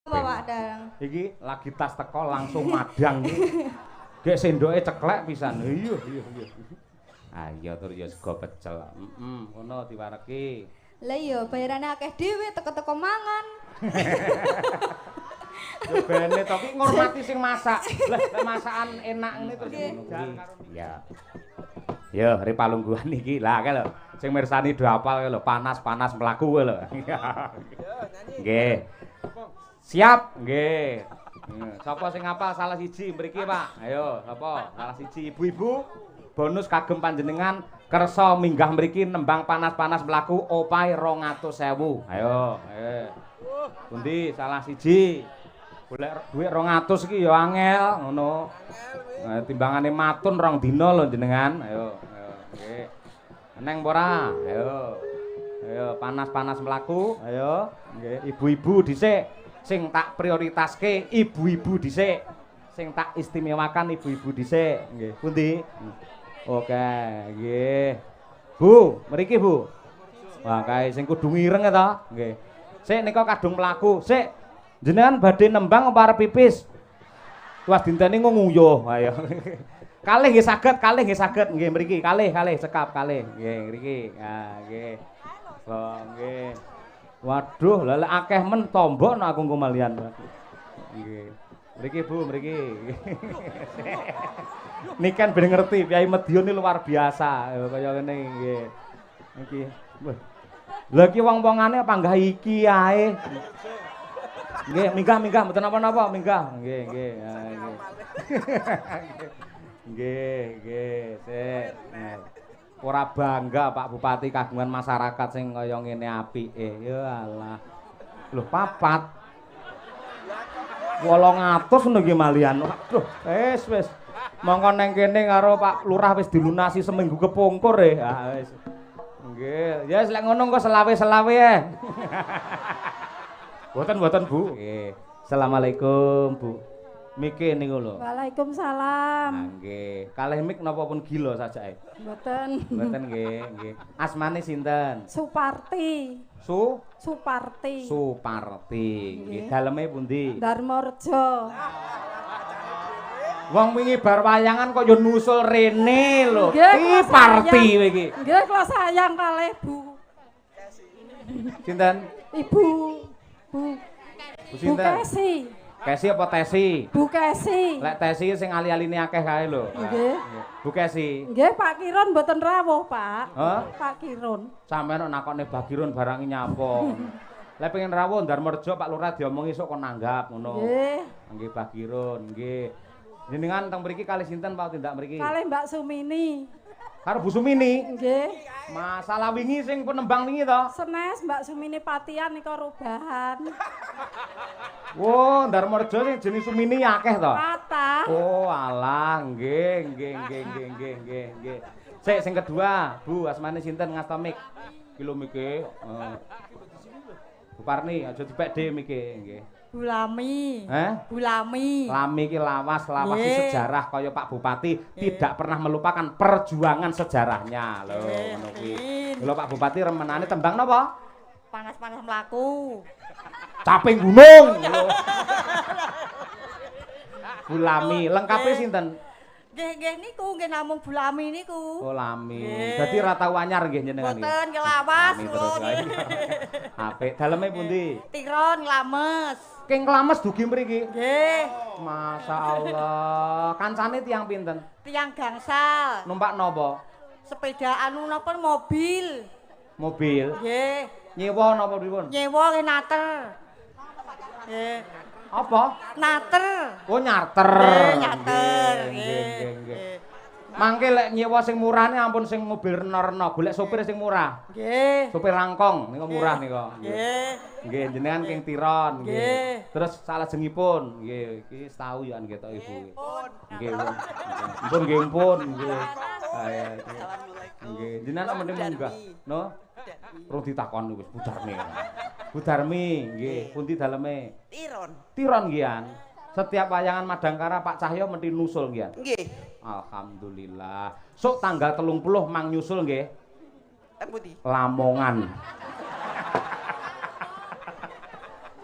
Pak Dang. Iki lagi tas teko langsung madang iki. Gek sendoke ceklek pisan. Iya. Ayo tur ya sego pecel. Ngono diwareki. Lah iya bayarane akeh dhewe teko-teko mangan. Yo bene to ki ngormati sing masak. Lah masakan enak ngene terus ngono. Iya. Yo hari palungguhan iki. Lah kae lho. Sing mirsani do apal lho, panas-panas mlaku kowe lho. Nggih. Siap, nggih. Sapa sing apal salah siji mriki, Pak? Ayo, sapa? Salah siji ibu-ibu. Bonus kagem panjenengan kersa minggah mriki nembang panas-panas mlaku opahe 200.000. Ayo, pundi salah siji? Golek dhuwit 200 iki ya angel ngono. Timbangane matun rong dina lho jenengan. Ayo, nggih. Eneng ora? Ayo. Ayo panas-panas mlaku. Ayo, nggih. Ibu-ibu dhisik sing tak prioritaske, ibu-ibu dhisik. Sing tak istimewakan ibu-ibu dhisik. Nggih. Pundi? Oke, nggih. Bu, mriki Bu. Wah, kae sing kudu ngireng ta? Nggih. Sik nika kadung mlaku. Sik. Jenengan badhe nembang apa arep pipis? Tuas dinteni nguyuh. Ayo. Kalih nggih saged. Nggih mriki, kalih cekap kalih. Nggih mriki. Ah, nggih. Oh, nggih. Waduh, lha akeh men tombok nek aku malian. Nggih. Mriki Bu, mriki. Niki kan ben ngerti Kyai Medion iki luar biasa kaya ngene nggih. Niki. Lah iki wong-wongane panggah iki ae. Nggih, minggah mboten napa-napa, minggah. Nggih. Nggih, sik. Ora bangga Pak Bupati kagungan masyarakat sing kaya ngene apike. Ya Allah. Lho papat. 800 ngono nggih malian. Waduh, wis. Mongko neng kene karo Pak Lurah wis dilunasi seminggu kepungkur ya. Wis. Nggih, ya wis lek ngono engko selawe-selawe ya. Boten Bu. Nggih. Assalamualaikum Bu. Miki niku lho. Waalaikumsalam. Nggih. Kalih mik napa pun gila sajake? Mboten. Mboten nggih. Asmane sinten? Suparti. Suparti. Nggih. Daleme pundi? Darmareja. Wong wingi bar wayangan kok yo nusul rene lho. Iki parti kowe iki. Nggih, kula sayang kalih Bu. Sinten? Ibu. Bu Sinten? Kesi. Kesi apa Tesi? Bu Kesi. Lek Tesi sing ali-aline akeh kae lho. Nggih. Bu Kesi. Nggih, Pak Kirun mboten rawuh, Pak. Hah? Pak Kirun. Sampeyan nakone Bagirun barang nyapa. Lek pengen rawuh Darmareja Pak Lurah diomongi sok kon nanggap ngono. Nggih. Nggih Bagirun, nggih. Jenengan teng mriki kalih sinten Pak tindak mriki? Kalih Mbak Sumini. Karo Bu Sumini. Nggih. Masalah wingi sing penembang wingi to? Senes Mbak Sumini Patian nika rubahan. Wo, Darmareja sing jenis Sumini akeh to? Kata. Oh, alah, nggih. Sik sing kedua, Bu, asmane sinten ngasta mik? Ki lho mike. Bu Parni, aja dipek dhe mike, nggih. Bulami. Bulami. Lami ki lawas di sejarah kaya Pak Bupati tidak pernah melupakan perjuangan sejarahnya lho ngono kuwi. Lho Pak Bupati remenane tembang napa? Panas-panas mlaku. Caping gunung. Bulami, lengkape sinten? Nggih niku nggih namung Bulami niku. Oh Lami. Dadi ra tau anyar nggih jenengan iki. Mboten nglawas kula. Apik, daleme pundi? Tiron nglames. King Klames dugi mriki. Nggih. Masyaallah. Kancane tiyang pinten? Tiyang gangsal. Numpak napa? Sepeda anu napa mobil. Mobil. Nggih. Nyewa napa pripun? Nyewa nggih nater. Nggih. Apa? Nater. Oh nyarter. Nyater. Nggih. Mangke lek nyewa sing murah ampun sing mobil rena-rena, golek sopir sing murah. Nggih. Sopir rangkong nika murah nika. Nggih. Nggih, jenengan King Tiron nggih. Nggih. Terus salajengipun nggih, iki setau ya ketok Ibu. Nggih, pun nggih pun nggih. Nggih, jenengan mending munggah, no? Rung ditakon wis Budarmi nggih, pundi daleme? Tiron nggih. Setiap wayangan Madangkara Pak Cahyo mesti nusul nggih. Nggih. Alhamdulillah. Sok tanggal 30 mang nyusul nggih. Pundi? Lamongan.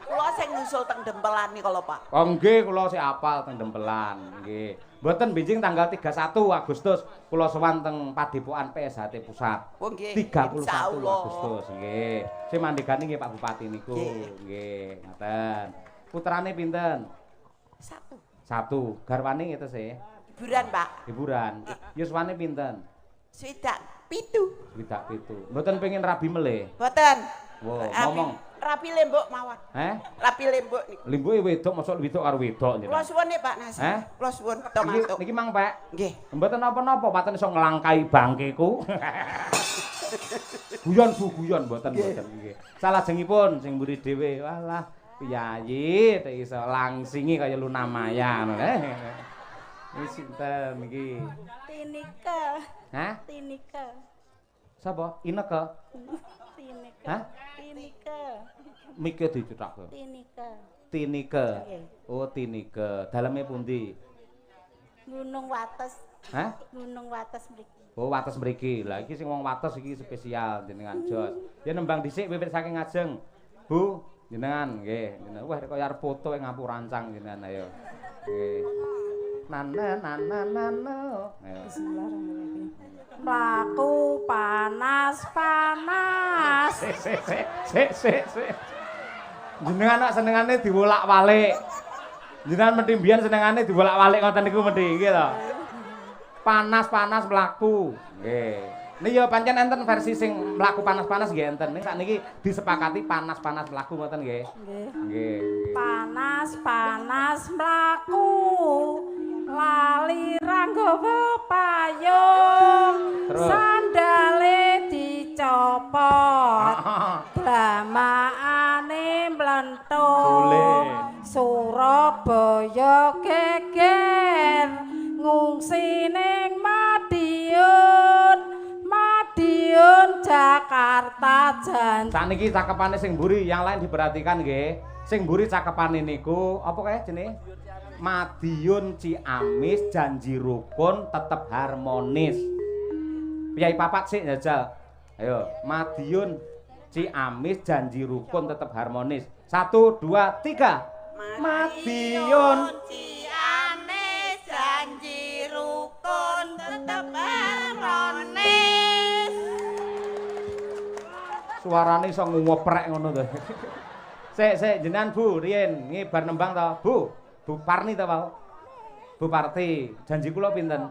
Kula sing nyusul teng Dempelan nih kalau Pak. Oh nggih, kula sik apal teng Dempelan, nggih. Mboten bijing tanggal 31 Agustus kula sowan teng Padepokan PSHT Pusat. Oh nggih. 31 Insyaallah. Agustus, nggih. Sing mandhegani nggih Pak Bupati niku, nggih. Ngoten. Putrane pinten? Satu. Garwane ngeten sih. Hiburan Pak. Hiburan. Yuswane pinten? Swidak pitu. Swidak pitu. Mboten pengen rabi meleh. Boten. Wow, ngomong. Rapi lembok mawon. Rapi lembok niku. Lemboke wedok mosok wedok karo wedok niku. Kula suwun nih Pak Nasi. Kula suwun tomato. Niki Mang Pak. Nggih. Mboten napa-napa paten iso nglangkai bangkeku. Guyon Bu, guyon mboten nggih. Salajengipun sing mburi dhewe walah piyayi tek iso langsingi kaya Luna Maya ngono. Wis sinten iki? Tinika. Hah? Tinika. Sapa? Ineke? Tinika. Hah? Tinika. Mike dicuthake. Tinika. Tinike. Oh, Tinike. Daleme pundi? Gunung Wates. Hah? Gunung Wates mriki. Oh, Wates mriki. Lah iki sing wong Wates iki spesial jenengan Jos. Ya nembang dhisik wiwit saking ngajeng. Bu, jenengan nggih. Wah, kaya arep foto ing ngampur rancang jenengan ayo. Nggih. Nana. Bismillahirrahmanirrahim. Mlaku panas. Sik. Jenengan nak senengane diwolak-walik. Jenengan mesti mbiyen senengane diwolak-walik ngoten niku mesti nggih to. Panas mlaku. Nggih. Niki ya pancen enten versi sing mlaku panas-panas nggih enten. Ning sakniki disepakati panas-panas mlaku ngoten nggih. Nggih. Panas mlaku. Lali ranggawa payung. Sandale dicopot. Glamaane mlenthuk. Surabaya geger. Ngungsi ning Madiun Jakarta jan. Sakniki cakepane sing mburi, yang lain diperhatikan nggih. Sing mburi cakepane niku apa kae jenenge? Madiun Ciamis janji rukun tetep harmonis. Piyai papat sik njajal. Ayo, Madiun Ciamis janji rukun tetep harmonis. 1 2 3. Madiun Ciamis janji rukun tetep harmonis. Suarane iso ngoprek ngono to. Sik jenengan Bu, riyen nggih bar nembang to, Bu. Bu Parni to, Pak. Bu Parti, janji kula pinten?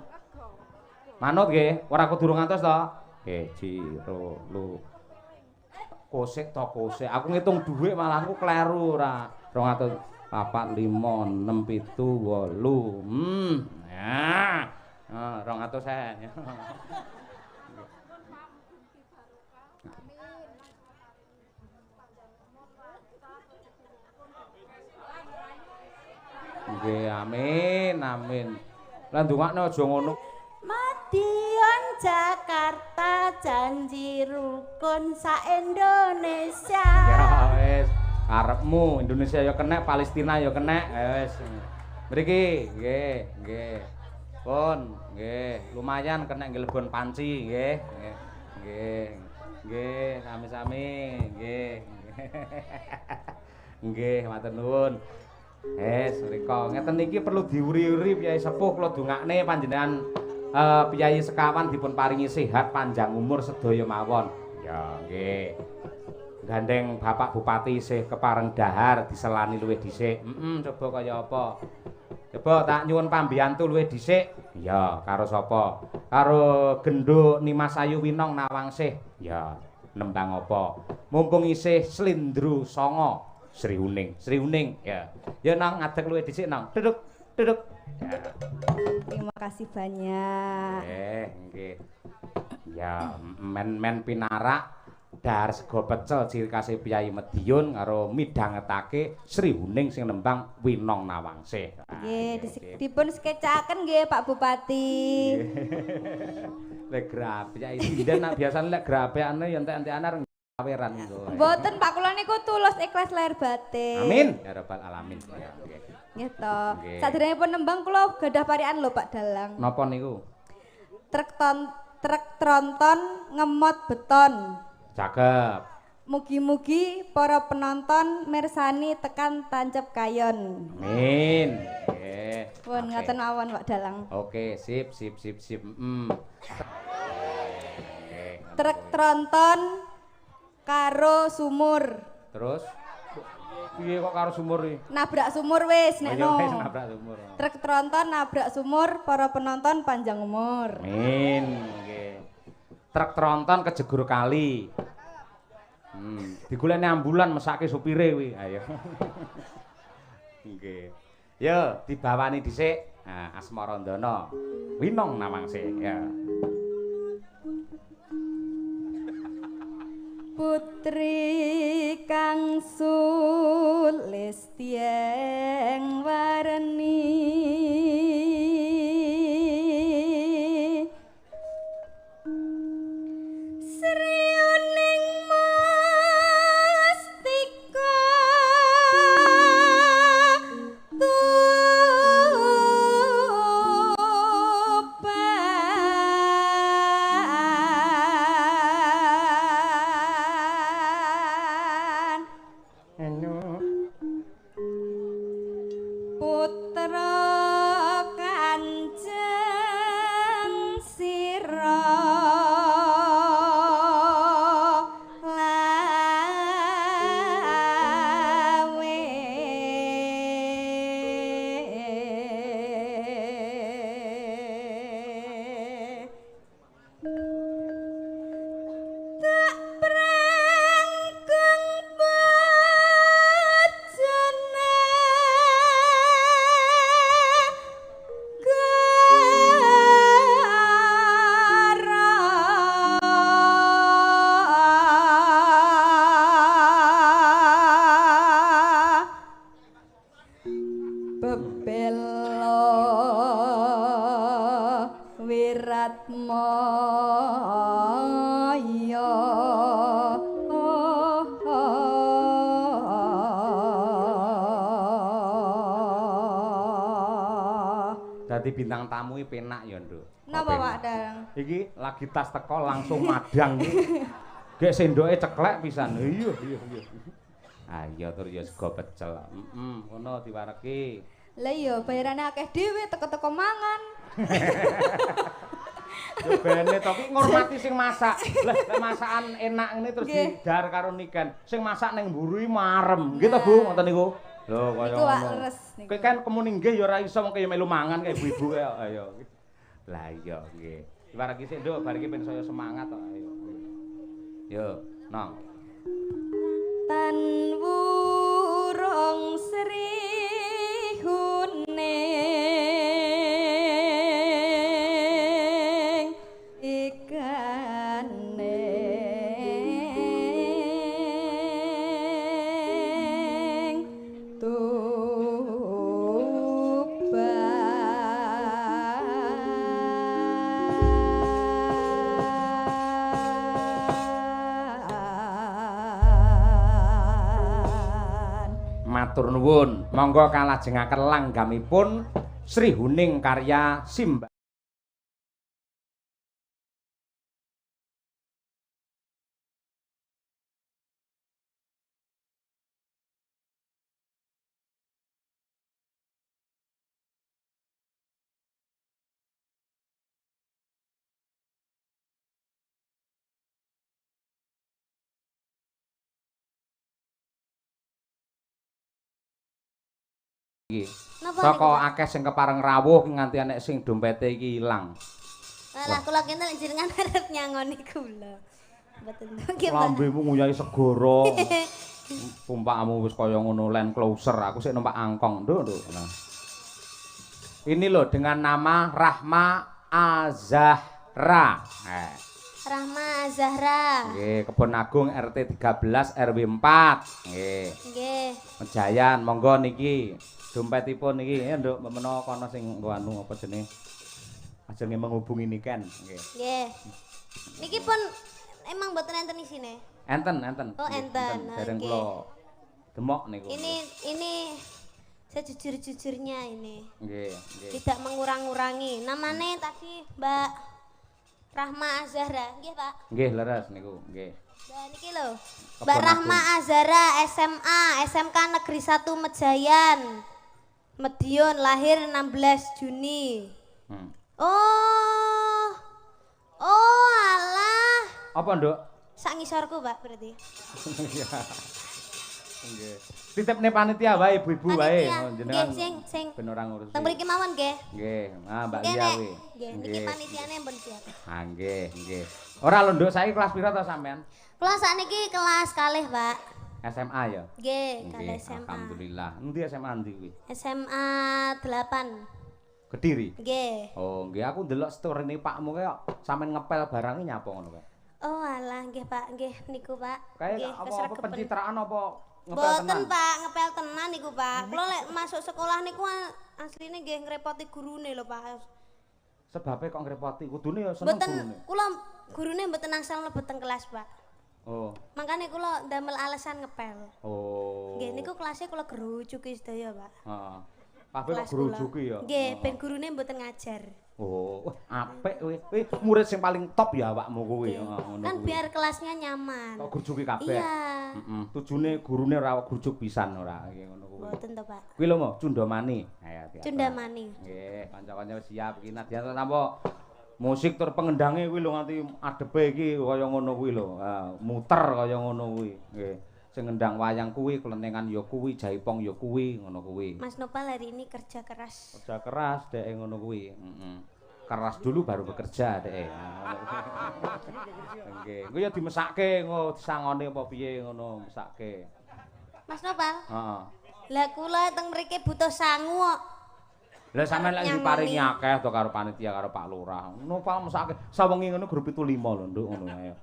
Manut nggih, ora kudu ngantos to. Nggih, jiro lu. Kosek to kosek. Aku ngitung dhuwit malah aku kleru ora. 200 4 5 6 7 8. Ya. 200 saya. Nggih, amin. Lah ndongakno aja ngono. Madiun Jakarta janji rukun sa-Indonesia. Ya wis, karepmu Indonesia ya kenek, Palestina ya kenek. Wis. Mriki, nggih. Pun, nggih, lumayan kenek nggih lebon panci, nggih. Nggih, sami-sami, nggih. Nggih, matur nuwun. Mriko ngeten niki perlu diuri-uri Piyai Sepuh kula dongakne panjenengan Piyai sekawan dipun paringi sehat panjang umur sedaya mawon. Ya nggih. Gandeng Bapak Bupati isih kepareng dahar diselani luwih dhisik. Coba kaya apa? Coba tak nyuwun pambiyantu luwih dhisik. Ya, karo sapa? Karo Gendho Nimas Ayu Winong Nawangsih. Ya, nembang apa? Mumpung isih Slindro Songo. Sri Uning ya. Ya nang ngadeg luwih dhisik nang. Duduk. Ya. Terima kasih banyak. Nggih. Ya, men pinarak dahar sego pecel ciri khas Piyai Madiun karo midhangetake Sri Uning sing nembang Winong Nawangsih. Nggih, dipun skecaken nggih Pak Bupati. Lek grape Piyai sinden nak biasane lek grapeane ya entek-entekane kaweran niku. Mboten Pak kula niku tulus ikhlas lahir batin. Amin ya rabbal alamin. Ya, nggih. Nggih to. Sadurungipun nembang kula gadah parikan lho Pak Dalang. Napa niku? Truk tronton ngemot beton. Cakep. Mugi-mugi para penonton mirsani tekan tancep kayon. Amin. Nggih. Pun ngoten mawon Pak Dalang. Oke, sip. Truk tronton karo sumur. Terus piye kok karo sumur iki? Nabrak sumur wis nek no. Wis nabrak sumur. Truk tronton nabrak sumur, para penonton panjang umur. Amin. Nggih. Truk tronton kejegur kali. Digoleki ambulan mesake supire kuwi. Ayo. Nggih. Yo, dibawani dhisik. Nah, Asmarandana. Winong nawangse ya. Putri kang sulistyeng warni Sriuning mustika Putra Kanjeng Sira lawe tak prengkung bojone Bebelo Wiratmaya Dadi bintang tamu iki penak ya, Nduk. Napa Pak Dalang? Iki lagi tas teko langsung madang iki. Gek sendoke ceklek pisan. Iya. Ah iya tur ya sego pecel. Ngono diwareki. Lah iya bayarane akeh dhewe teko-teko mangan. Yo bene to ki ngormati sing masak. Lah masakan enak ngene terus didar karo niken. Sing masak ning mburu iki marem. Nggih to Bu, ngoten niku. Lho kaya Niku wak ngono. leres niku. Kowe kan kemuni nggih ya ora iso mengko ya melu mangan kaya ibu-ibu kaya ayo. Lah iya nggih. Diwareki sik Nduk, bar iki ben saya semangat kok ayo. Yo, nong. Tan wurung Sri Huning ikaning Matur nuwun, monggo kalajengaken langgamipun Sri Huning karya Simba. Saka akeh sing kepareng rawuh nganti enek sing dompete iki ilang. Lah kula kene jenengan arep nyangoni kula. Mboten nggih. Lambemu nguyahi segara. Pumpakmu wis kaya ngono land closer, aku sik numpak angkong, Nduk. Nah. Ini loh dengan nama Rahma Azahra. Rahma Zahra. Nggih, Kebon Agung RT 13 RW 4. Nggih. Nggih. Mejayan, monggo niki. Dompetipun niki ya Nduk, menawa kono sing nggo anu apa jenenge? Ajenge menghubungi niken, nggih. Nggih. Niki pun emang mboten enten isine. Enten. Oh, enten. Dereng Nggih. kula demok niku. Ini sejujur-jujurnya ini. Nggih. Tidak mengurang-urangi. Namanya tadi Mbak Rahma Zahra, nggih Pak? Nggih, leres niku, nggih. Nah niki lho. Mbak Rahma Azara SMA, SMK Negeri 1 Mejayan. Medion lahir 16 Juni. Oh. Oh alah. Apa, Nduk? Sak ngisorku, Pak, berarti. Nggih. Titipne panitia wae ibu-ibu wae jenengan. Nggih, sing ben ora ngurus. Teng mriki mawon nggih. Nggih. Ah, Mbak Lia kuwi. Nggih, niki panitiane pun siap. Ah, nggih. Ora lho, Nduk, saiki kelas pira to sampean? Kula sakniki kelas kalih, Pak. SMA ya? Nggih, kalih SMA. Alhamdulillah. Endi SMA endi kuwi? SMA 8. Kediri. Nggih. Oh, nggih aku ndelok story-ne Pakmu kaya sampean ngepel barang nyapa ngono kae. Oh, alah nggih, Pak. Nggih niku, Pak. Kayak apa pencitraan apa ngepel tenan? Boten, Pak, ngepel tenan niku, Pak. Kula lek masuk sekolah niku asline nggih ngrepoti gurune lho, Pak. Sebabe kok ngrepoti? Kudune ya seneng gurune. Mboten, kula gurune mboten angsal mlebu teng kelas, Pak. Oh. Makane kula ndamel alasan ngepel. Oh. Nggih, niku kelasnya kula gerujuki sedaya, Pak. Heeh. Kabeh kok gerujuki ya. Nggih, ben gurune mboten ngajar. Oh, apik kowe. Kowe murid sing paling top ya awakmu kuwi. Ngono kan biar kelasnya nyaman. Kok grujuki kabeh. Iya. Tujune gurune ora grujuk pisan ora ngono kuwi. Mboten to, Pak. Kuwi lho mo, Cundamani. Ayo, Cundamani. Nggih, kanca-kanca siap iki nadyan napa musik tur pengendange kuwi lho nganti adepe iki kaya ngono kuwi lho. Muter kaya ngono kuwi. Nggih. Sing ngendang wayang kuwi, kelentengan ya kuwi, jaipong ya kuwi, ngono kuwi. Mas Nopal hari ini kerja keras. Kerja keras dhek ngono kuwi. Keras dulu baru bekerja dhek. Nggih, engko ya dimesake ngono disangone apa piye ngono mesake. Mas Nopal? Heeh. Lah kula teng mriki butuh sangu kok. Lah sampean lek diparingi akeh to karo panitia karo Pak Lurah. Nopal mesake sawengi ngono grup 75 lho, Nduk ngono ae.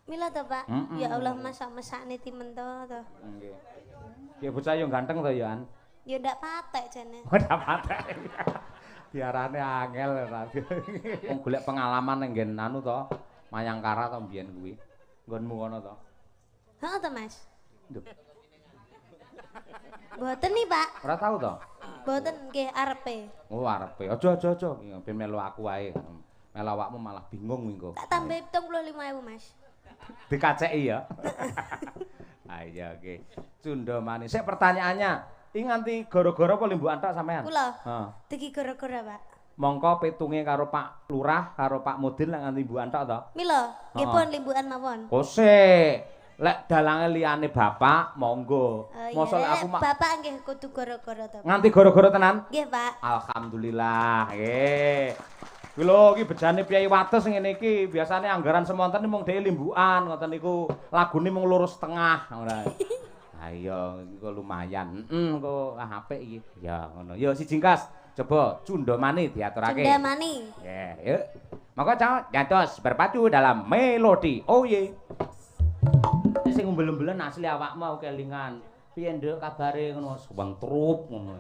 Mila to, Pak. Ya Allah masak-masakne timen to. Nggih. Ya bocah yo ganteng to ya, An. Ya ndak patek jane. Ndak patek. Diarane angel ora. Wong golek pengalaman ning nggen anu to, Mayangkara to mbiyen kuwi. Nggonmu kono to. Heeh to, Mas. Mboten nih, Pak. Ora tau to? Mboten nggih arepe. Oh, arepe. Aja. Ben melu aku wae. Melu awakmu malah bingung engko. Tak tambah 75.000, Mas. Dikaceki ya. Ayo oke. Cundamani. Sik pertanyaannya, iki nganti gara-gara apa limbukan tok sampean? Kula. Heeh. Degi gara-gara, Pak. Mongko pitunge karo Pak Lurah karo Pak Mudin lek nganti limbukan tok to? Mila, nggih pun limbukan mawon. Oh sik. Lek dalange liyane bapak, monggo. Mosok lek aku bapak nggih kudu gara-gara to. Nganti gara-gara tenan? Nggih, Pak. Alhamdulillah. Nggih. Kuwi lho iki bejane Piai Wates ngene iki, biasane anggaran semonten mung dhewe limbukan ngoten niku. Lagune mung loro setengah ngono. Ha iya, iku lumayan. Engko apik iki. Ya ngono. Ya si jingkas, coba Cundamani diaturake. Cundamani. Nggih, yuk. Maka nyantos berpadu dalam melodi. Oh ye. Sing umbel-umbelan asli awakmu kelingan. Piye nduk kabare ngono, suweng trup ngono.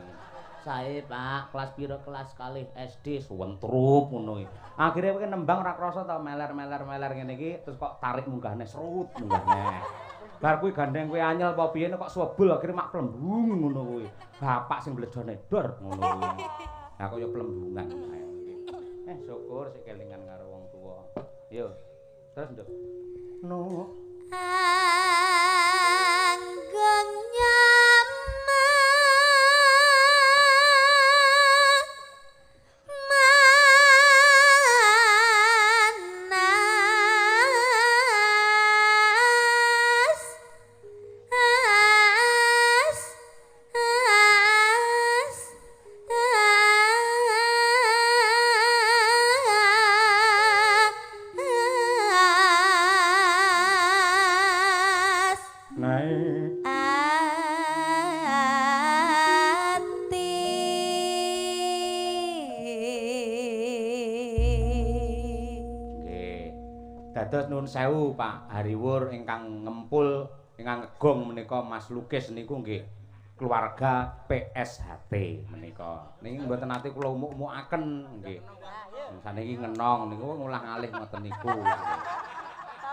Sae Pak, kelas pira kelas kalih SD suwentrup ngono iki. Akhire kowe nembang ra krasa ta meler-meler ngene iki terus kok tarik munggahne serut munggahne. Bar kuwi gandeng kowe anyel apa piye kok swebul akhire mak plembung ngono kuwi. Bapak sing mlejone dor ngono kuwi. Lah kaya plembungan ae. Syukur sik kelingan karo wong tuwa. Yo. Terus nduk. No. Anggung Dados nuwun sewu Pak Hariwur ingkang ngempul ingkang ngegong menika Mas Lukis niku nggih keluarga PSHT menika. Niki mboten nate kula umuk-umukaken nggih. Saniki ngenong niku ngulang-alih ngoten niku.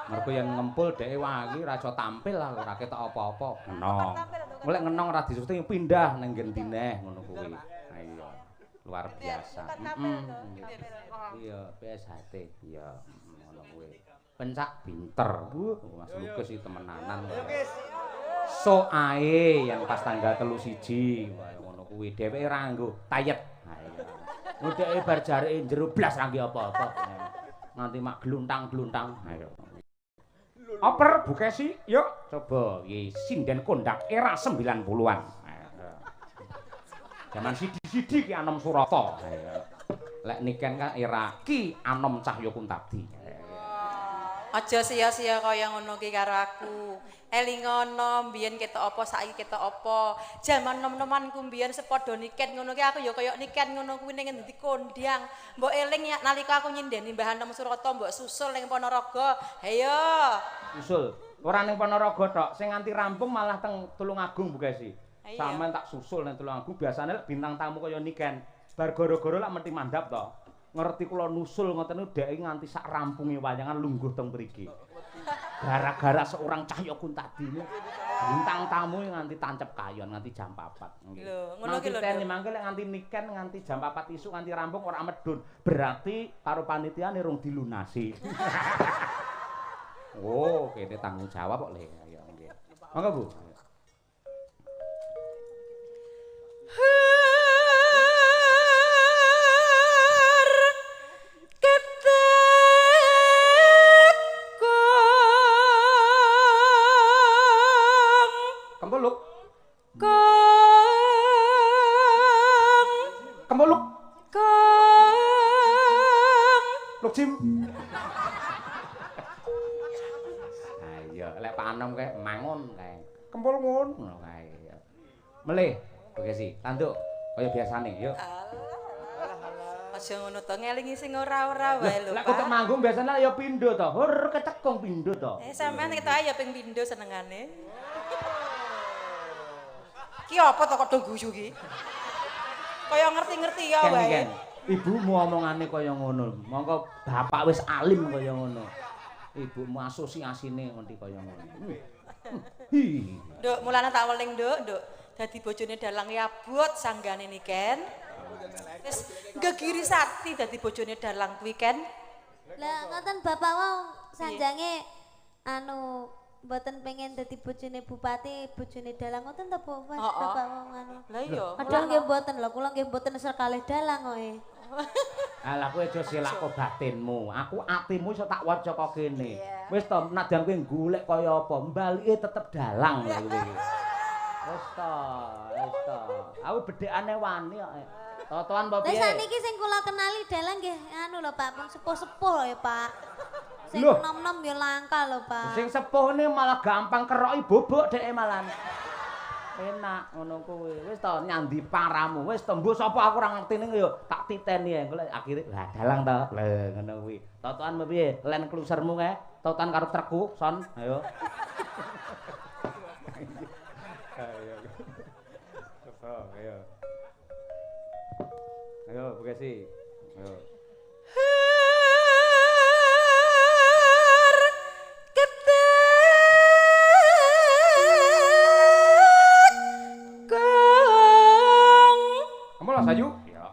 Mergo yen ngempul dhek wae ora iso tampil ora ketok apa-apa ngenong. Mulai ngenong ora disuting pindah ning ngendi neh ngono kuwi. Ha iya. Luar biasa. Iya PSHT. Iya ngono kuwi. pencak pinter. Mas Lukas iki temenanan. So ae yang pas tanggal 31 kaya ngono kuwi dheweke ra nggo tayet. Ha iya. Ngudeke bar jareke jero blas ra apa-apa. Nganti mak gluntang-gluntang. Ayo. Oper Bukesi, yuk coba iki sinden kondak era 90-an. Zaman sidi-sidi Ki Anom Surata. Lek niken kan era Ki Anom Cahyokuntadi. Aja sia-sia kaya ngono ki karo aku. Elingono mbiyen ketok apa saiki ketok apa. Jaman nom-nomanku mbiyen sepadha niken ngono ki aku ya kaya niken ngono kuwi ning endi kondang. Mbok eling ya nalika aku nyindeni Mbah Anom Surata mbok susul ning Ponorogo. Hayo. Susul. Ora ning Ponorogo tok, sing nganti rampung malah teng Tulungagung Bugasi. Sampeyan tak susul ning Tulungagung biasane lek bintang tamu kaya niken. Bar gara-gara lak mesti mandhap to. Ngerti kula nusul ngoten niku dhek nganti sak rampunge wayangan lungguh teng mriki. Gara-gara seorang Cahyokuntadi ini bintang tamu nganti tancep kayon nganti jam 4. Nggih. Lho, ngono ki lho. Nanti mangke lek nganti niken nganti jam 4 isuk nganti rampung ora medun. Berarti karo panitiane rung dilunasi. Oh, kene tanggung jawab kok le. Ya nggih. Monggo Bu. Kempuluk. Kempuluk. Luk Jim. Ayo, lek Pak Anom kae mangun kae. Kempul ngono kae. Melih, Bugesi, tanduk kaya biasane, yuk. Aja ngono to ngelingi sing ora-ora wae lho, Lek Pak. kok manggung biasane ya pindho to. Hur kecekong pindho to. Sampeyan ketok ya ping pindho senengane. Ki apa to kok do guyu ki? Kaya ngerti-ngerti ya wae. Ken, ibumu omongane kaya ngono. Monggo bapak wis alim kaya ngono. Ibumu asosiasine ngerti kaya ngono. Hi. Nduk, mulane tak weling, Nduk. Dadi bojone dalang yabut sanggane niken. Wis gegiri sakti dadi bojone dalang kuwi Ken. Lah ngoten Bapak wau sanjange anu mboten pengen dadi bojone bupati, bojone dalang ngoten ta Bapak wau anu. Lah iya. Padahal nggih mboten lho, kula nggih mboten sekalih dalang kowe. Alah kowe aja silakko batinmu. Aku atimu iso tak waca kok kene. Wis to, nadyan kowe golek kaya apa, mbalike tetep dalang lho kowe. Wis to. Aku bedhekane wani kok. Totoan apa piye? Lah saniki sing kula kenali dalang nggih anu lho Pak, pun sepuh-sepuh ya Pak. Sing Loh. nom-nom ya langka lho Pak. Sing sepuh ini malah gampang keroki bobok dheke malah. Enak ngono kuwi. Wis to nyandi paramu. Wis to mbok sapa aku ora ngerti ning ya tak titeni ae. Golek akhire lah dalang to. Lah ngono kuwi. Totoan apa piye? Len klusermu kae. Totoan karo trukku, Son. Ayo. Ayo. Ayo. Ayo, Bugesi. Ayo. Kamu lah Sayu? Ya.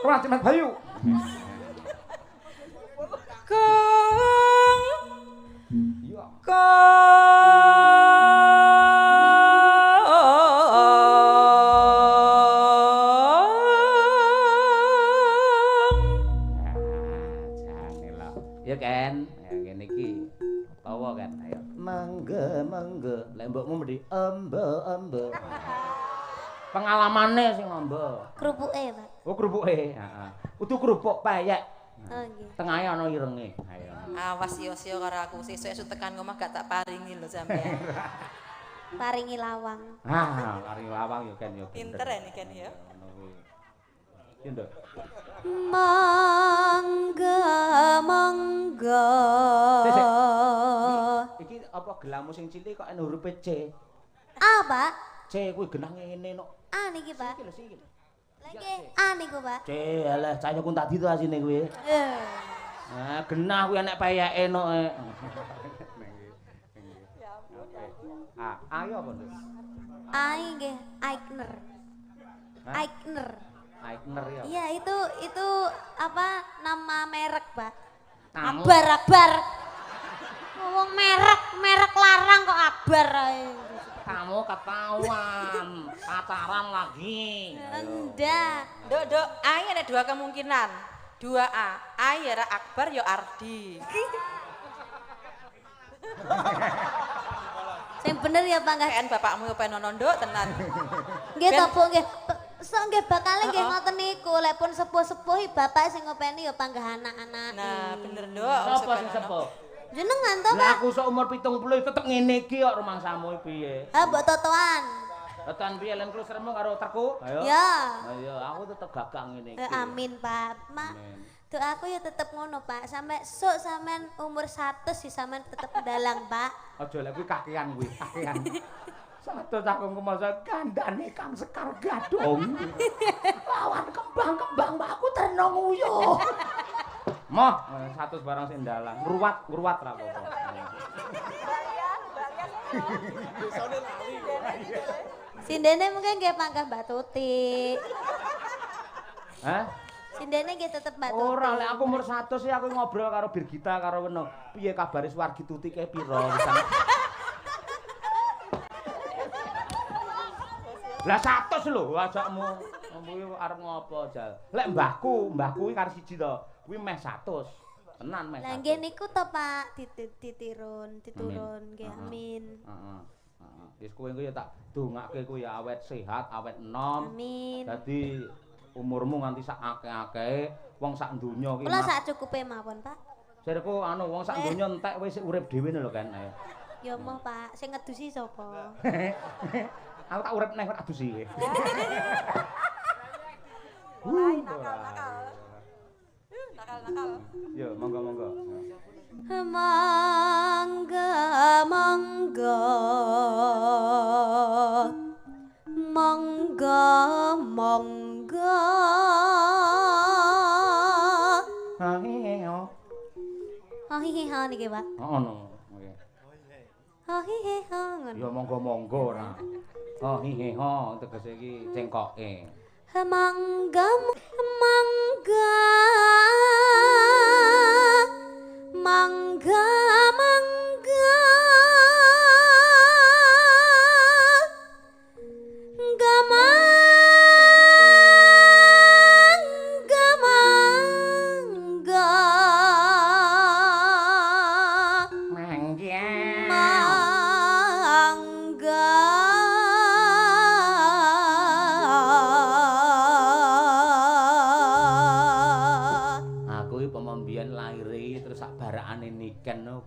Kelas Cimat Bayu. Iya. Ya kan, ya ngene iki. Tawa kan, ayo. Mangga. Lek mbokmu mesti embe. Pengalamane sing ngombe. Krupuke Pak. Oh krupuke, heeh. Kudu krupuk payek. Oh nggih. Tengahe ana irenge. Ayo. Awas yo karo aku sesuk tekan omah gak tak paringi lho sampean. Paringi lawang. Ah, lari lawang yo kan yo. Pinter ya nih Ken ya. Ngono kuwi. Iya nduk. Mangga. Sik. Iki apa gelammu sing cilik kok ana hurufe C? A Pak. C kuwi genah ngene no. A niki Pak. Iki lho siki. Lagi A niku Pak. C alah Cahyokuntadi to asine kuwi. Nah, genah kuwi enek payeke no. Ayo apa nduk? A nggih Aikner. Hah? Aikner. Aikner ya. Iya itu apa nama merek Pak. Akbar. Wong merek larang kok Akbar ae. Kamu ketahuan pacaran lagi. Enggak. Dok, ai ada dua kemungkinan. 2A. Ai ya Akbar ya Ardi. Sing bener ya Pak Kan bapakmu yo penono nduk tenan. Nggih to Bu nggih. Sok nggih bakale nggih ngoten niku. Lek pun sepuh-sepuh bapak sing ngopeni ya panggah anak-anak. Nah, bener nduk. Sapa sing sepuh? Jenengan to Lah Pak? aku sok umur 70 tetep ngene iki kok rumangsamu piye? Ha mbok totoan. Tetan piye len terus remo karo terku? Ayo. Ya. Ayo aku tetep gagak ngene iki. Amin Pak. Mak. Doaku ya tetep ngono Pak. Sampai sok sampean umur 100 sih sampean tetep dalang Pak. Aja lek kuwi kakean kuwi, kakean. Satu aku kemasa kandane Kang Sekar Gadong. Lawan kembang-kembang aku terno nguyuh. Moh, 100 barang sing dalang. Ngruwat ra apa-apa. Sindene mungkin nggih panggah Mbak Tuti. Hah? Sindene nggih tetep Mbak Tuti. Ora, lek aku umur 100 sih aku ngobrol karo Birgita karo Weno. Piye kabare Suwargi Tuti kae piro? Lah 100 lho ajakmu. Kuwi arep ngopo, Jal? Lek mbahku kuwi karo siji to. Kuwi meh 100. Tenan meh. Lah nggih niku to Pak, diturun nggih amin. Heeh. Wis kowe engko ya tak dongake kowe ya awet sehat, awet enom. Amin. Dadi umurmu nganti sak akeh-akehe wong sak donya ki. Kula sak cukupe mawon, Pak. Jarku anu wong sak donya entek wis urip dhewe lho kan. Ayo. Ya moh Pak, sing ngedusi sapa? Aku tak urip neh kok adusi kowe. Nakal. Yo, monggo. Monggo. Hihi niki, Pak. Ngono. Nggih. Hihi ngono. Ya monggo ora. Hihi tegese iki cengkoke. Mangga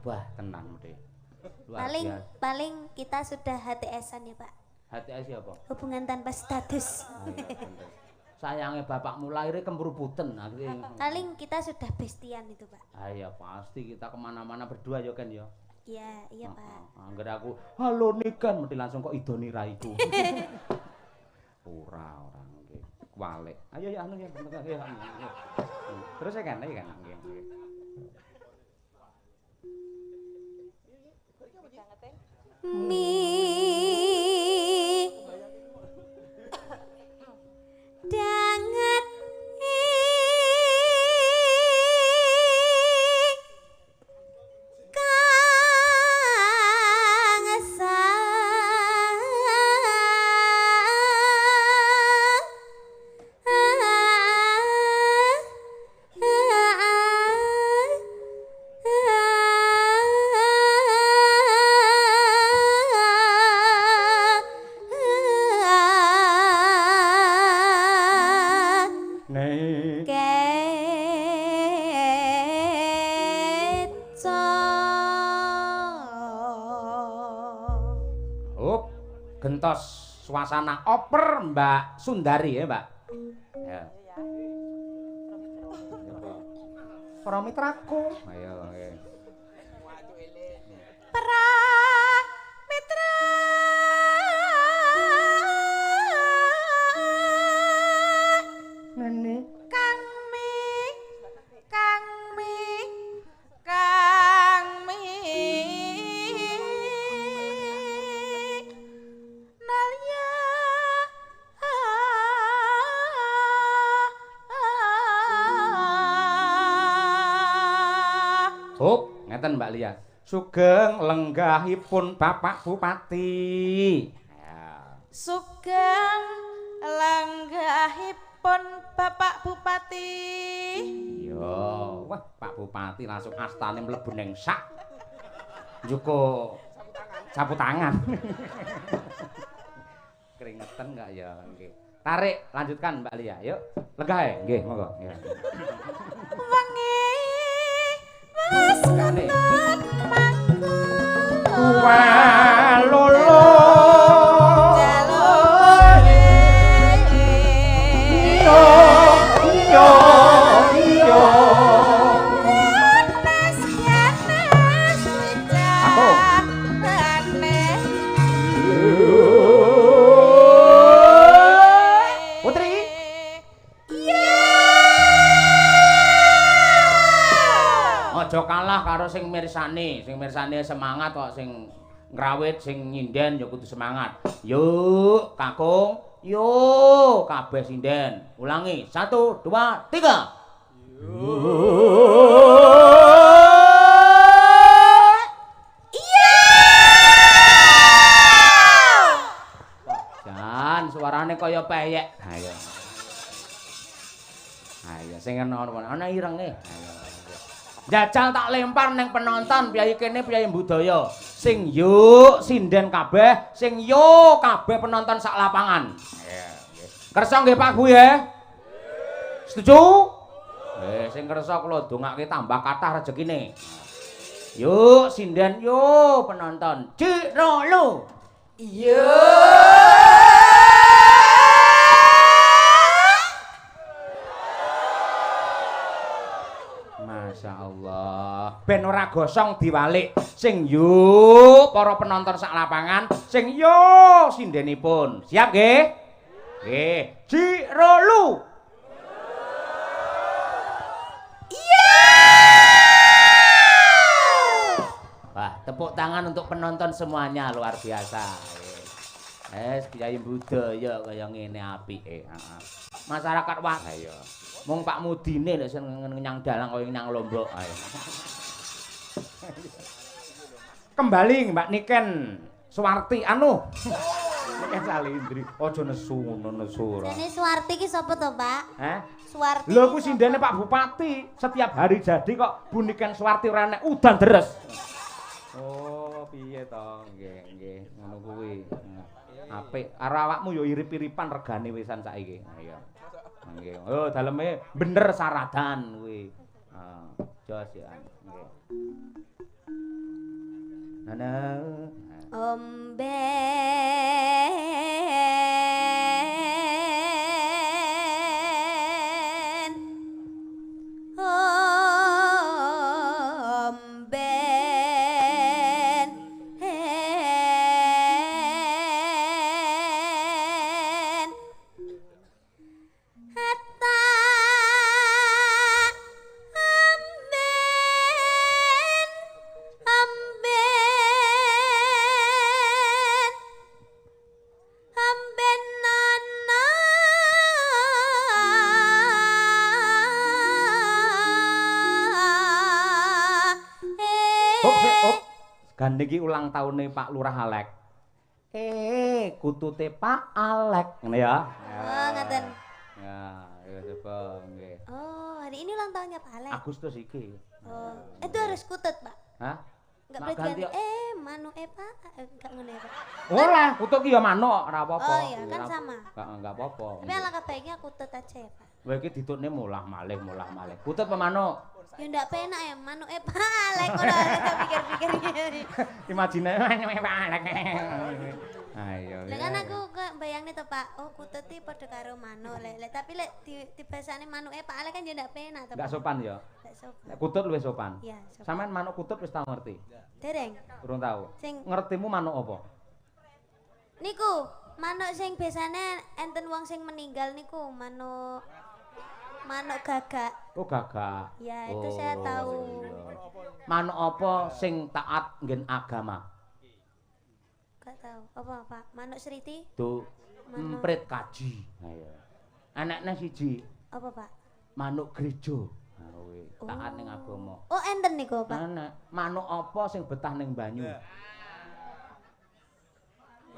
Wah, tenan mesti. Paling kita sudah HTS-an ya, Pak. HTS ya apa? Hubungan tanpa status. Sayangnya bapakmu lahirnya kemruputen. Paling kita sudah bestian itu, Pak. Iya pasti kita kemana-mana berdua ya kan ya. Iya Pak. Angger aku, halo Niken, mesti langsung kok idoni raiku. Ora nggih. Kualik. Ayo ya anu ya. Terus ya kan nggih. Danget gentos suasana oper Mbak Sundari ya Mbak. Ya. Para mitraku. Ayo nggih. Para mitra. Nene. Kang Mi. Hop, ngeten Mbak Lia. Sugeng lenggahipun Bapak Bupati. Sugeng lenggahipun Bapak Bupati. Yo, wah Pak Bupati langsung astane mlebu ning sak. Njuko sapu tangan. Keringetan enggak ya? Nggih. Tarik, lanjutkan Mbak Lia. Yuk, lenggah ya? Nggih, monggo. Nggih. Wengi wis konton mangku. Walolo. Kalah karo sing mirsani semangat kok sing ngrawit sing nyinden ya kudu semangat. Yuk, Kakung. Yuk, kabeh sinden. Ulangi. 1 2 3. Iya. Jan, suarane kaya peyek. Ayo. Ayo sing ana irenge. Ayo. Jajal tak lempar neng penonton piyayi kene piyayi budaya. Sing yuk sinden kabeh, sing yuk kabeh penonton sak lapangan. Kersa nggih Pak Bu ya? Setuju? Sing kersa kula dongake tambah kathah rezekine. Yuk sinden yuk penonton. Cik Rolo. Yuk. Masyaallah. Ben ora gosong diwalik. Sing yuk para penonton sak lapangan, sing yuk sindenipun. Siap nggih? Nggih. Jirolu. Iya. Wah, tepuk tangan untuk penonton semuanya luar biasa. Kiai budaya kaya ngene apike. Masyarakat wah ayo. Mung Pak Mudine lek sing nyang dalang kaya nyang Lombok ae. Kembali Mbak Niken Suwarti anu. Niken Salindri. Aja nesu ngono nesu ora. Ini Suwarti ki sapa to, Pak? Hah? Suwarti. Lho ku sindene Pak Bupati. Setiap hari jadi kok Bu Niken Suwarti ora nek udan deres. Oh, piye to? Nggih, ngono kuwi. Apik. Karo awakmu yo irip-iripan regane wisan saiki. Iya. Nggih. Oh, daleme bener saradan kuwi. Heeh. Jos ya. Nggih. Nana. Niki ulang tahunnya Pak Lurah Alek. Kutute Pak Alek, ngene ya. Oh, ngaten. Ya, coba nggih. Oh, hari ini ulang tahunnya Pak Alek. Agustus iki. Oh, itu harus kutut, Pak. Hah? Enggak berarti manuk Pak, enggak ngono ya, Pak. Ora, kutut ki ya manuk, ora apa-apa. Oh iya, kan sama. Enggak apa-apa. Tapi alangkah baiknya kutut aja ya, Pak. Kowe iki ditutne mulah malih. Kutut apa manuk? Ya ndak penak ya manuk Pak Alek ngono tak pikir-pikir. Imagine manuk Pak Alek. Ayo. Lah kan aku bayangne to Pak, oh kutut iki padha karo manuk lek tapi lek dibasane manuke Pak Alek kan ya ndak penak to. Enggak sopan ya? Enggak sopan. Nek kutut luwih sopan. Iya, sopan. Sampeyan manuk kutut wis tau ngerti? Dereng. Durung tau. Sing ngertimu manuk apa? Niku, manuk sing biasane enten wong sing meninggal niku manuk gagak. Oh gagak. Ya, itu saya tahu. Iya. Manuk apa sing taat nggen agama? Gak tahu. Apa, Pak? Manuk seriti? Tuh, emprit kaji. Ayo. Anaknya siji. Apa, Pak? Manuk gereja. kuwi taat ning agama. Oh, enten niku, Pak. Nek manuk apa sing betah ning banyu?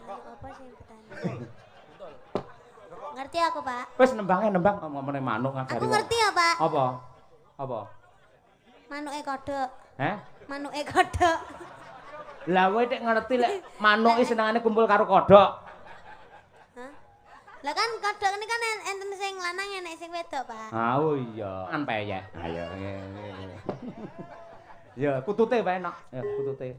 Apa sing betah? Ngerti aku, Pak. Wis nembang ngomongane manuk ngajari. Aku ngerti ya, Pak. Apa? Manuke kodhok. Heh? Manuke kodhok. Lah kowe nek ngerti lek manuke senengane kumpul karo kodhok. Hah? Lah kan kodhok ini kan enten sing lanang enek sing wedok, Pak. Ah, oh iya. Kan peyek. Ayo. Ya, kutute wae enak. Ya, kutute.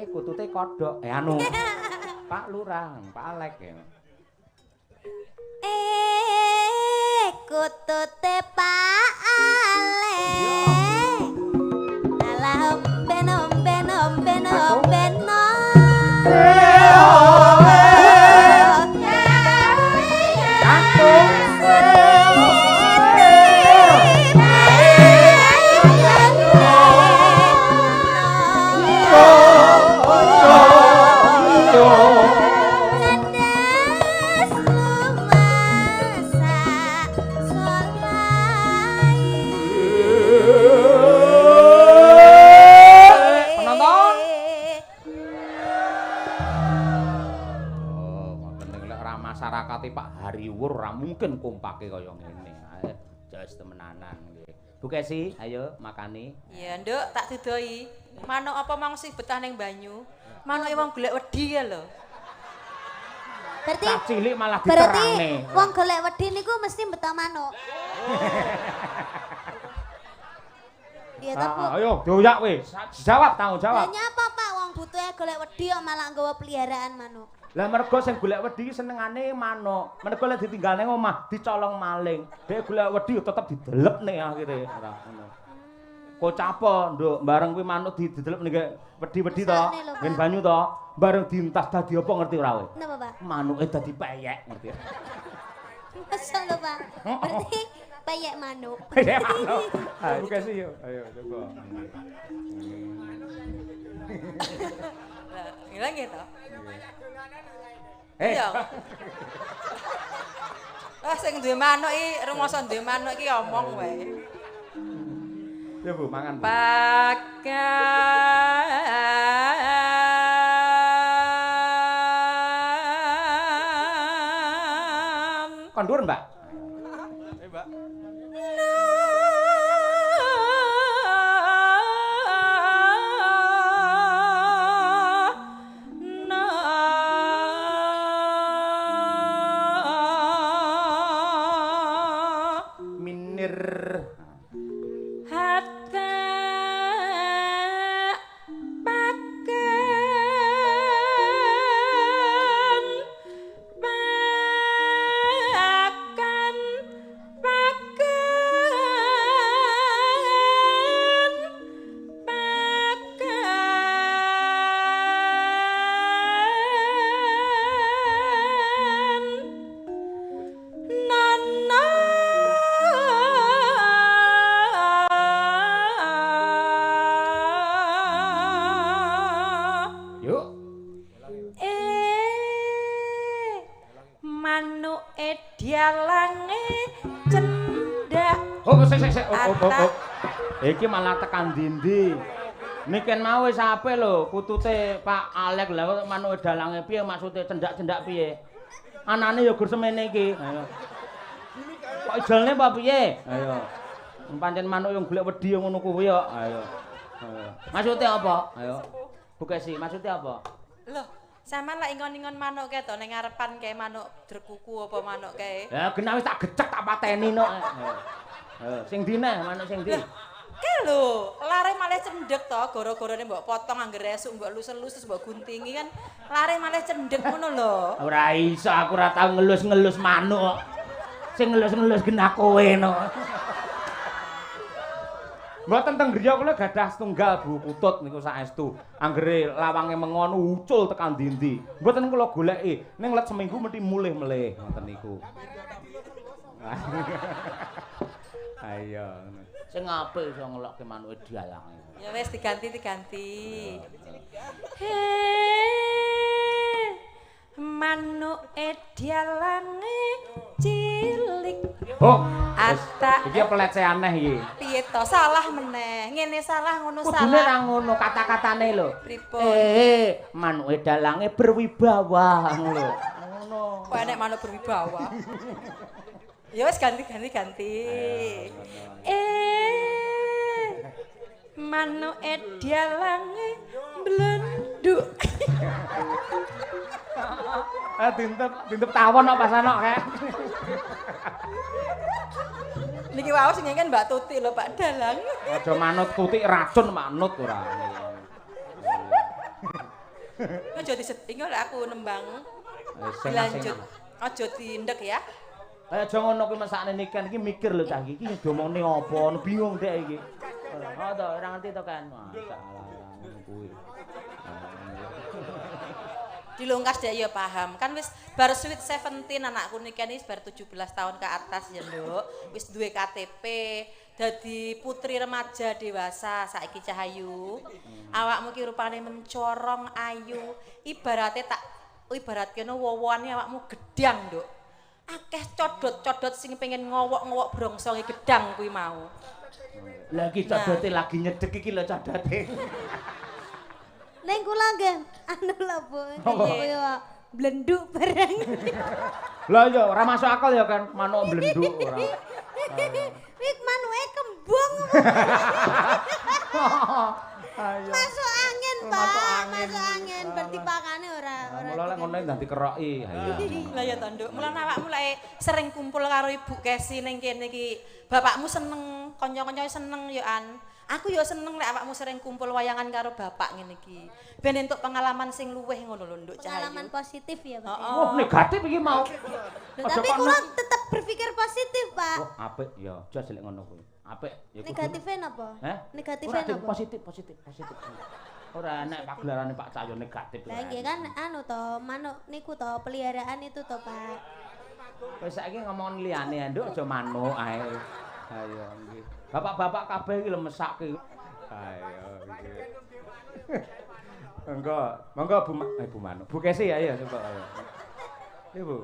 Kutute kodhok. Anu. Pak Lurah, Pak Alek ya. Kutute Pak Alek. Alah omben no. Pak Hariwur ora mungkin kompake kaya ngene. Ayo jas temenanan nggih. Bu Kesi, ayo makani. Iya, Nduk, tak didoi. Manuk apa mang sing betah ning banyu? Manuke wong golek wedi ya lho. Berarti tak cilik malah diterangne. Berarti wong golek wedi niku mesti betah manuk. Iya ta, Bu? Ayo doyak wis. Jawab, tanggung jawab. Lah nyapa Pak wong butuhe golek wedi kok malah nggawa peliharaan manuk. Lah mergo sing golek wedi senengane manuk. Mergo lek ditinggal ning omah dicolong maling. Dhek golek wedi tetep didelepne akhire ora ngono. Kocapo, Nduk, bareng kuwi manuk didelep ning wedi-wedi to, ngen banyu to, bareng dientas dadi apa ngerti ora kowe? Napa, Pak? Manuke dadi peyek, ngerti. Masa lho, Pak. Berarti peyek manuk. Peyek manuk. Ayo kasih yuk. Ayo coba. Lah, ilang gitu. Iya. Ah sing duwe manuk iki rumoso duwe manuk iki omong wae. Ya Bu, mangan Bu. Pakan. Kon dhuwur, Mbak. Mbak. Iki malah tekan dindi. Niken mau wis ape lho, putute Pak Alek lha kok manuke dalange piye maksude cendak-cendak piye? Anane ya gur semene iki. Ayo. Kok ijalne apa piye? Ayo. Pancen manuk yang golek wedi ngono kuwi kok. Ayo. Ayo. Maksude apa? Ayo. Bu Kesi, maksude apa? Loh, sampean lak ingon-ingon manuk kae to ning ngarepan kae manuk drekuku apa manuk kae? Ya genah wis tak gecek tak pateni no. Sing dine manuk sing ndi? Ke lho, lare malah cendhek to, gara-garane mbok potong angger esuk mbok lus-lus terus mbok guntingi kan lare malah cendhek ngono lho. Ora iso aku ora tau ngelus-ngelus manuk. Sing ngelus-ngelus genah kowe no. Mboten teng griya kula gadah setunggal Bu Putut niku saestu. Anggere lawange mengon ucul tekan dindi. Mboten kula goleki, ning let seminggu mesti mulih-melih ngoten niku. Ayo ngono. Sing apik iso ngelokke manuke dialange. Ya wis diganti. Manuke dialange cilik Bu. Ata. Iki pelecehan aneh iki. Piye to? Salah meneh. Ngene salah ngono Kudune salah. ra ngono kata-katane lho. Pripun? Manuke dalange berwibawa ngono. Ngono. Kok enek manuk berwibawa. Ya wis ganti. Manuke dalange blenduk. Dintep tawon kok pas ana kae. Niki wae sing ngene Mbak Tuti lho Pak Dalang. Aja manut tutik racun manut ora. Aja diseting lek aku nembang. Lanjut. Aja diindek ya. Aja ngono kuwi mesakne nikan iki mikir lho cah iki diomongne apa bingung dek iki. Oh to ora ngerti to kan. Masalah ngono kuwi. Dilungkas dek ya paham. Kan wis bar sweet 17 anakku nikah wis bar 17 tahun ke atas ya, Nduk. Wis duwe KTP, dadi putri remaja dewasa saiki Cahayu. Awakmu ki rupane mencorong ayu. Ibaratke no wowoane awakmu gedang, Nduk. Akeh codot-codot sing pengen ngowok-ngowok brongsonge gedang kuwi mau. Lah iki codote lagi nyedek iki lho codote. Neng kula nggih anu lho Bu. Kaya blenduk bareng. Lah ya ora masuk akal ya kan manuk blenduk ora. Wik manuke kembung. Masuk angin, Pak. Masuk angin. Berarti pakane ora. Mula lek ngono dadi keroki. Ayo. Lah ya to, Nduk. Mulane awakmu lek sering kumpul karo Ibu Kesi ning kene iki, bapakmu seneng, kanca-kancane seneng ya An. Aku ya seneng lek awakmu sering kumpul wayangan karo bapak ngene iki. Ben entuk pengalaman sing luweh ngono lho, Nduk Cahayu. Pengalaman positif ya, Pak. Oh, negatif iki mau. Tapi kula tetap berpikir positif, Pak. Oh, apik ya, aja jelek ngono kuwi. Apik ya kudu. Negatifnya napa? Heh? Negatifnya napa? Positif. Ora enek pagelaran Pak Cahyo negatif. Lah nggih kan anu to, manuk niku to peliharaan itu to, Pak. Wis saiki ngomong liyane, Nduk, aja manuk ae. Ayo nggih. Bapak-bapak kabeh iki lho mesake. Ayo nggih. Monggo Bu Manuk. Bu Kesi ya ya coba ayo. Ibu.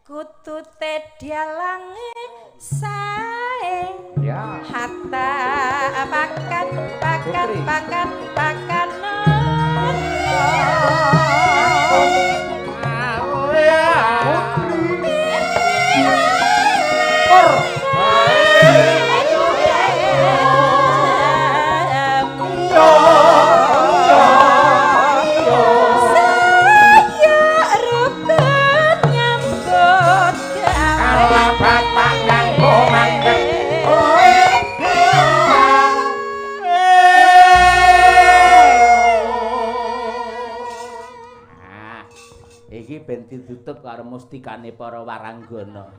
Kutute dialange sae. Ya. Hatta pakan. Ben ditutup karo mustikane para waranggana.